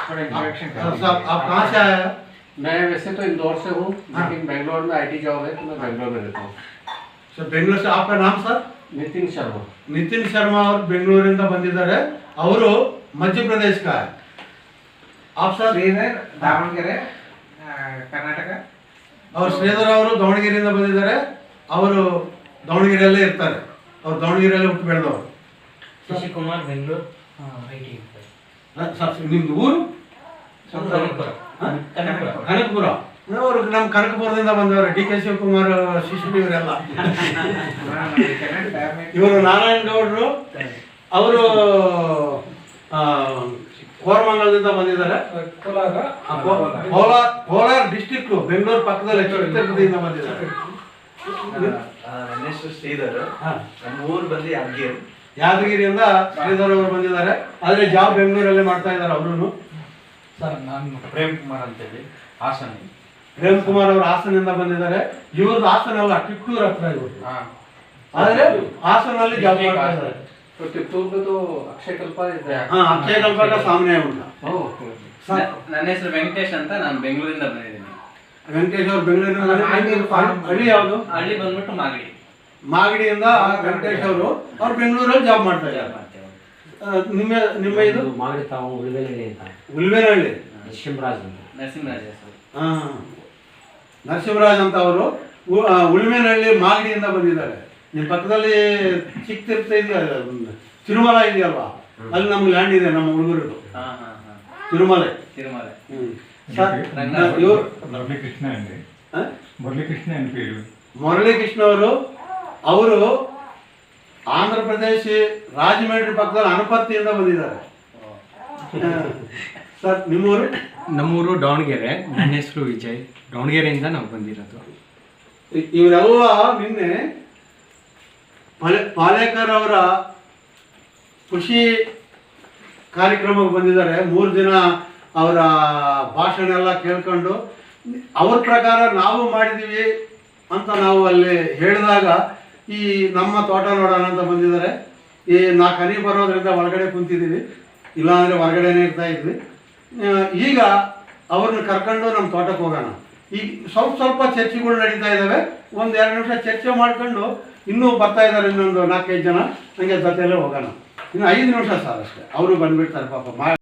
थोड़ा इंट्रोडक्शन कर साहब आप कहाँ से आए हैं? मैं वैसे तो इंदौर से हूँ, लेकिन बेंगलोर में आईटी जॉब है तो मैं बेंगलोर में रहता हूँ। सर बेंगलोर से आपका नाम सर? नितिन शर्मा। नितिन शर्मा और ಬೆಂಗಳೂರಿಂದ ಬಂದಿದ್ದಾರೆ ಅವರು ಮಧ್ಯಪ್ರದೇಶ का है आप सर ಶ್ರೀಧರ್ ದಾವಣಗೆರೆ ಕರ್ನಾಟಕ और ಶ್ರೀಧರ್ ಅವರು ದಾವಣಗೆರೆಯಿಂದ ಬಂದಿದ್ದಾರೆ ಅವರು ದಾವಣಗೆರೆಯಲ್ಲೇ ಇರ್ತಾರೆ ಅವರು ದಾವಣಗೆರೆಯಲ್ಲೇ ಹುಟ್ಟು ಬೆಳೆದವರು ಶಶಿ ಕುಮಾರ್ ಬೆಂಗಳೂರು ಐಟಿ ಸರ್ ನಿಮ್ದು ಊರು ಕನಕಪುರ ಅವರು ನಮ್ಮ ಕನಕಪುರದಿಂದ ಬಂದವರು ಡಿ ಕೆ ಶಿವಕುಮಾರ್ ಶಿಶುಡಿ ಇವರೆಲ್ಲ ಇವರು ನಾರಾಯಣ ಗೌಡರು ಅವರು ಕೋರಮಂಗಲದಿಂದ ಬಂದಿದ್ದಾರೆ ಕೋಲಾರ ಡಿಸ್ಟಿಕ್ ಬೆಂಗಳೂರು ಪಕ್ಕದಲ್ಲಿ ಚಿತ್ರದುರ್ಗದಿಂದ ಬಂದಿದ್ದಾರೆ ನನ್ನ ಹೆಸರು ಶ್ರೀಧರ್ ನಮ್ಮ ಊರು ಬಂದು ಯಾದಗಿರಿಯಿಂದ ಶ್ರೀಧರ್ ಅವರು ಬಂದಿದ್ದಾರೆ ಆದರೆ ಜಾಬ್ ಬೆಂಗಳೂರಲ್ಲೇ ಮಾಡ್ತಾ ಇದ್ದಾರೆ ಅವರು ಸರ್ ನಾನು ಪ್ರೇಮ್ ಕುಮಾರ್ ಅಂತೇಳಿ ಹಾಸನ. ಪ್ರೇಮ್ ಕುಮಾರ್ ಅವರು ಹಾಸನಿಂದ ಬಂದಿದ್ದಾರೆ ಇವ್ರದ್ದು ಹಾಸನ ಅಲ್ಲ ಟಿಪ್ಪೂರ್ ಹತ್ರ ಇವರು ಆದ್ರೆ ಹಾಸನಲ್ಲಿ ಜಾಬ್ ಮಾಡ್ತಾ ಇದ್ದಾರೆ तो तिप्तूर में तो अक्षय कल्पा है। हाँ अक्षय कल्पा का सामने है उनका ನನ್ನ ಹೆಸರು ವೆಂಕಟೇಶ್ ಅಂತ ನಾನು ಬೆಂಗಳೂರಿಂದ ಬಂದಿದ್ದೀನಿ. ವೆಂಕಟೇಶ್ ಅವರು ಬೆಂಗಳೂರಿನ ಹಳ್ಳಿ ಯಾವುದು? ಹಳ್ಳಿ ಬಂದ್ಬಿಟ್ಟು ಮಾಗಡಿ. ಮಾಗಡಿಯಿಂದ ವೆಂಕಟೇಶ್ ಅವರು ಬೆಂಗಳೂರಲ್ಲಿ ಜಾಬ್ ಮಾಡ್ತಾ ಇದ್ದಾರೆ. ನಿಮ್ಮ ನಿಮ್ಮ ಇದು ಮಾಗಡಿ ತಾವು ಉಳಿವೆನಹಳ್ಳಿ ಅಂತ ಉಲ್ವೇನಹಳ್ಳಿ ನರಸಿಂಹರಾಜ್ ಅಂತ ನರಸಿಂಹರಾಜ್ ಅಂತ ಅವರು ಉಳ್ಮೇನಹಳ್ಳಿ ಮಾಗಡಿಯಿಂದ ಬಂದಿದ್ದಾರೆ. ನಿಮ್ಮ ಪಕ್ಕದಲ್ಲಿ ಚಿಕ್ಕ ತಿರುಪತಿ ಇದೆಯಾ ತಿರುಮಲ ಇದೆಯಲ್ವಾ ಅಲ್ಲಿ ನಮ್ಗೆ ಲ್ಯಾಂಡ್ ಇದೆ ನಮ್ಮ ಹುಡುಗರದು ತಿರುಮಲೆ. ಇವರು ಮುರಳೀಕೃಷ್ಣ ಅಂడి ಮುರಳೀಕೃಷ್ಣ అని పేరు. ಮುರಳೀಕೃಷ್ಣ ಅವರು ಆಂಧ್ರ ಪ್ರದೇಶ ರಾಜಮಂಡ್ರಿ ಪಕ್ಕದಲ್ಲಿ ಅನಪರ್ತಿಯಿಂದ ಬಂದಿದ್ದಾರೆ. ಸರ್ ನಿಮ್ಮೂರು? ನಮ್ಮೂರು ದಾವಣಗೆರೆ. ನನ್ನ ಹೆಸರು ವಿಜಯ್. ದಾವಣಗೆರೆಯಿಂದ ನಾವು ಬಂದಿರೋದು. ಇವರೆಲ್ಲ ನಿನ್ನೆ ಪಾಲೇಕರ್ ಅವರ ಖುಷಿ ಕಾರ್ಯಕ್ರಮಕ್ಕೆ ಬಂದಿದ್ದಾರೆ. 3 ದಿನ ಅವರ ಭಾಷಣ ಎಲ್ಲ ಕೇಳ್ಕೊಂಡು ಅವ್ರ ಪ್ರಕಾರ ನಾವು ಮಾಡಿದ್ದೀವಿ ಅಂತ ನಾವು ಅಲ್ಲಿ ಹೇಳಿದಾಗ ಈ ನಮ್ಮ ತೋಟ ನೋಡೋಣ ಅಂತ ಬಂದಿದ್ದಾರೆ. ಈ 4 ಹನಿ ಬರೋದ್ರಿಂದ ಒಳಗಡೆ ಕುಂತಿದ್ದೀವಿ, ಇಲ್ಲಾಂದರೆ ಹೊರಗಡೆನೇ ಇರ್ತಾ ಇದ್ವಿ. ಈಗ ಅವ್ರನ್ನ ಕರ್ಕೊಂಡು ನಮ್ಮ ತೋಟಕ್ಕೆ ಹೋಗೋಣ. ಈಗ ಸ್ವಲ್ಪ ಚರ್ಚೆಗಳು ನಡೀತಾ ಇದ್ದಾವೆ. 1-2 ನಿಮಿಷ ಚರ್ಚೆ ಮಾಡ್ಕೊಂಡು ಇನ್ನೂ ಬರ್ತಾ ಇದ್ದಾರೆ ಇನ್ನೊಂದು 4-5 ಜನ, ಹಂಗೆ ಜೊತೆಯಲ್ಲೇ ಹೋಗೋಣ. ಇನ್ನು 5 ನಿಮಿಷ ಸರ್ ಅಷ್ಟೇ, ಅವರು ಬಂದುಬಿಡ್ತಾರೆ ಪಾಪ.